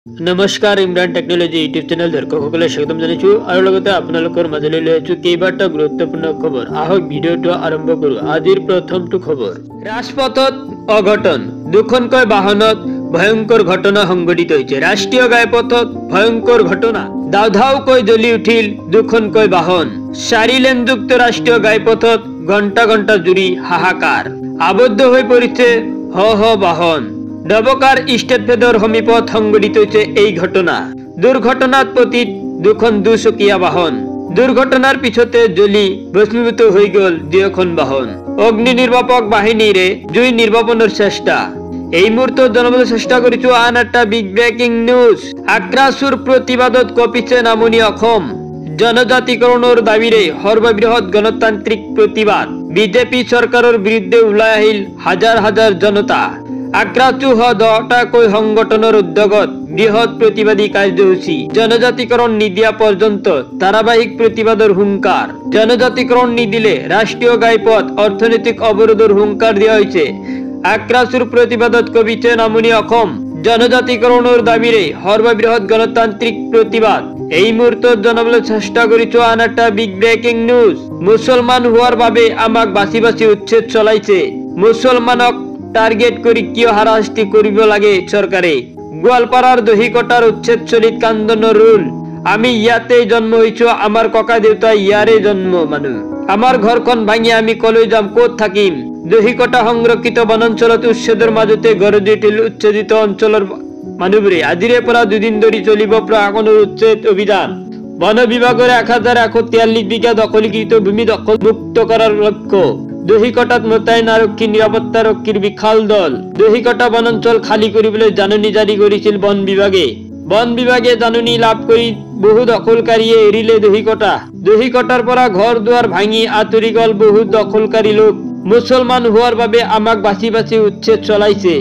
नमस्कार Imran technology YouTube channel दर्शकসকলে স্বাগতম জানাইছো আৰু লগতে আপোনালোকৰ মাজলৈ লৈ আছো কেইবাটা গুৰুত্বপূৰ্ণ খবৰ। আহক ভিডিঅটো আৰম্ভ কৰো। আজিৰ প্ৰথমটো খবৰ, ৰাজপথত অঘটন, দুখনকৈ বাহনত ভয়ংকৰ ঘটনা সংঘটিত হৈছে। ৰাষ্ট্ৰীয় ঘাইপথত ভয়ংকৰ ঘটনা, দাউধাউকৈ জ্বলি উঠিল দুখনকৈ বাহন। 4 লেনযুক্ত ৰাষ্ট্ৰীয় ঘাইপথত ঘণ্টা ঘণ্টা জুৰি হাহাকাৰ, আবদ্ধ হৈ পৰিছে হ বাহন। নবকাৰ ষ্টেট ফেডৰ সমীপত সংঘটিত হৈছে এই ঘটনা। দুৰ্ঘটনাত পতিত দুখন দুচকীয়া বাহন। দুৰ্ঘটনাৰ পিছতে জ্বলি ভস্মীভূত হৈ গল দুয়োখন বাহন। অগ্নি নিৰ্বাপক বাহিনীৰে জুই নিৰ্বাপনৰ চেষ্টা। এই মুহূৰ্তত জনাবলৈ চেষ্টা কৰিছো আন এটা বিগ ব্ৰেকিং নিউজ। আগ্ৰাসুৰ প্ৰতিবাদত কঁপিছে নামনি অসম। জনজাতিকৰণৰ দাবীৰে সৰ্ববৃহৎ গণতান্ত্ৰিক প্ৰতিবাদ। বিজেপি চৰকাৰৰ বিৰুদ্ধে ওলাই আহিল হাজাৰ হাজাৰ জনতা। আগ্ৰাসু 10টাকৈ সংগঠনৰ উদ্যোগত বৃহৎ প্ৰতিবাদী কাৰ্যসূচী। জনজাতিকৰণ নিদিয়া পৰ্যন্ত ধাৰাবাহিক প্ৰতিবাদৰ হুংকাৰ। জনজাতিকৰণ নিদিলে ৰাষ্ট্ৰীয় ঘাইপথ অৰ্থনৈতিক অৱৰোধৰ হুংকাৰ দিয়া হৈছে। আগ্ৰাসুৰ প্ৰতিবাদত কঁপিছে নামনি অসম। জনজাতিকৰণৰ দাবীৰে সৰ্ববৃহৎ গণতান্ত্ৰিক প্ৰতিবাদ। এই মুহূৰ্তত জনাবলৈ চেষ্টা কৰিছো আন এটা বিগ ব্ৰেকিং নিউজ। মুছলমান হোৱাৰ বাবে আমাক বাছি বাছি উচ্ছেদ চলাইছে। মুছলমানক টাৰ্গেট কৰি কিয় হাৰাশাস্তি কৰিব লাগে চৰকাৰে? গোৱালপাৰাৰ দহিকটাৰ উচ্ছেদ চলিত কান্দনৰ ৰোল। আমি ইয়াতেই জন্ম হৈছো, আমাৰ ককা দেউতা ইয়াৰে জন্ম মানুহ। আমাৰ ঘৰখন ভাঙি আমি কলৈ যাম, ক'ত থাকিম? দহিকটা সংৰক্ষিত বনাঞ্চলত উচ্ছেদৰ মাজতে গৰজি উঠিল উচ্ছেদিত অঞ্চলৰ মানুহবোৰে। আজিৰে পৰা 2 দিন ধৰি চলিব প্ৰশাসনৰ উচ্ছেদ অভিযান। বন বিভাগৰ 1143 বিঘা দখলীকৃত ভূমি দখল মুক্ত কৰাৰ লক্ষ্য। দহিকটাত মোতায়েন আৰক্ষী নিৰাপত্তাৰক্ষীৰ বিশাল দল। দহিকটা বনাঞ্চল খালী কৰিবলৈ জাননী জাৰি কৰিছিল বন বিভাগে। বন বিভাগে জাননী লাভ কৰি বহু দখলকাৰীয়ে এৰিলে দহিকটা। দহিকটাৰ পৰা ঘৰ দুৱাৰ ভাঙি আঁতৰি গল বহু দখলকাৰী লোক। মুছলমান হোৱাৰ বাবে আমাক বাছি বাছি উচ্ছেদ চলাইছে।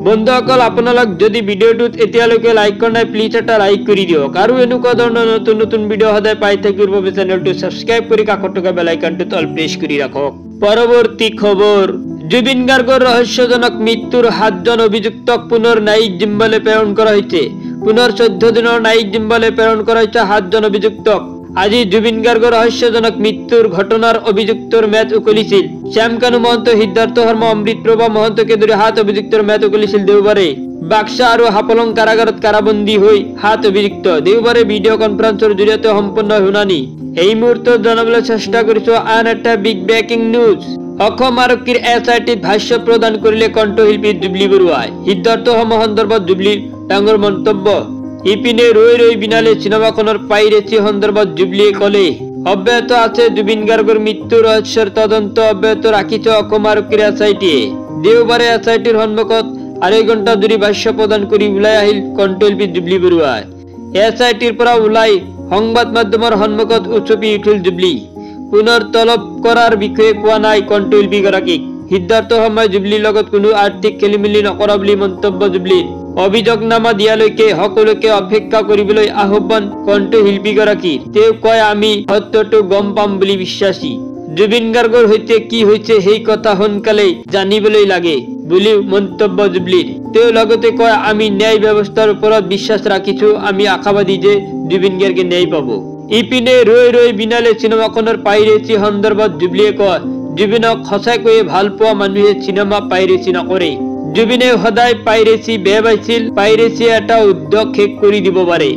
বন্ধুসকল, আপোনালোক যদি ভিডিঅ'টোত এতিয়ালৈকে লাইক কৰা নাই, প্লিজ এটা লাইক কৰি দিয়ক। আৰু এনেকুৱা ধৰণৰ নতুন নতুন ভিডিঅ' সদায় পাই থাকিবৰ বাবে চেনেলটো ছাবস্ক্ৰাইব কৰি কাষত থকা বেল আইকনটোত অল প্ৰেছ কৰি ৰাখক। পৰৱৰ্তী খবৰ, জুবিন গাৰ্গৰ ৰহস্যজনক মৃত্যুৰ 7জন অভিযুক্তক পুনৰ ন্যায়িক জিম্মালৈ প্ৰেৰণ কৰা হৈছে। পুনৰ 14 দিনৰ ন্যায়িক জিম্মালৈ প্ৰেৰণ কৰা হৈছে 7জন অভিযুক্তক। আজি জুবিন গাৰ্গৰ ৰহস্যজনক মৃত্যুৰ ঘটনাৰ অভিযুক্তৰ ম্যাদ উকলিছিল। শ্যামকানু মহন্ত, সিদ্ধাৰ্থ শৰ্মা, অমৃতপ্ৰভা মহন্তকে ধৰি 7 অভিযুক্তৰ ম্যাদ উকলিছিল দেওবাৰে। বাক্সা আৰু হাফলং কাৰাগাৰত কাৰাবন্দী হৈ 7 অভিযুক্ত। দেওবাৰে ভিডিঅ' কনফাৰেন্সৰ জৰিয়তে সম্পূৰ্ণ শুনানি। এই মুহূৰ্তত জনাবলৈ চেষ্টা কৰিছো আন এটা বিগ ব্ৰেকিং নিউজ। অসম আৰক্ষীৰ SITত ভাষ্য প্ৰদান কৰিলে কণ্ঠশিল্পী জুবলি বৰুৱাই। সিদ্ধাৰ্থ শৰ্মা সন্দৰ্ভত জুবলিৰ ডাঙৰ মন্তব্য। ইপিনে ৰৈ ৰৈ বিনালে চিনেমাখনৰ পাইৰেচি সন্দৰ্ভত জুবলিয়ে ক'লে, অব্যাহত আছে জুবিন গাৰ্গৰ মৃত্যুৰ ৰহস্যৰ তদন্ত অব্যাহত ৰাখিছে অসম আৰক্ষীৰ SITয়ে। দেওবাৰে SITৰ সন্মুখত 2.5 ঘণ্টা ধৰি ভাষ্য প্ৰদান কৰি ওলাই আহিল কণ্ঠশিল্পী জুবলি বৰুৱাই। SITৰ পৰা ওলাই সংবাদ মাধ্যমৰ সন্মুখত উচপি উঠিল জুবলি। পুনৰ তলব কৰাৰ বিষয়ে কোৱা নাই কণ্ঠশিল্পীগৰাকীক। সিদ্ধাৰ্থ শৰ্মাই জুবলিৰ লগত কোনো আৰ্থিক খেলিমেলি নকৰা বুলি মন্তব্য জুবলিৰ। অভিযোগনামা দিয়ালৈকে সকলোকে অপেক্ষা কৰিবলৈ আহ্বান কণ্ঠশিল্পীগৰাকীৰ। তেওঁ কয়, আমি সত্যটো গম পাম বুলি বিশ্বাসী। জুবিন গাৰ্গৰ সৈতে কি হৈছে সেই কথা সোনকালেই জানিবলৈ লাগে বুলি মন্তব্য জুবলিৰ। তেওঁ লগতে কয়, আমি ন্যায় ব্যৱস্থাৰ ওপৰত বিশ্বাস ৰাখিছো। আমি আশাবাদী যে জুবিন গাৰ্গে ন্যায় পাব। ইপিনে ৰৈ ৰৈ বিনালে চিনেমাখনৰ পাইৰেচি সন্দৰ্ভত জুবলিয়ে কয়, জুবিনক সঁচাকৈয়ে ভাল পোৱা মানুহে চিনেমা পাইৰেচি নকৰে। জুবিনে সদায় পাইৰেচি বেয়া পাইছিল। পাইৰেচিয়ে এটা উদ্যোগ শেষ কৰি দিব পাৰে।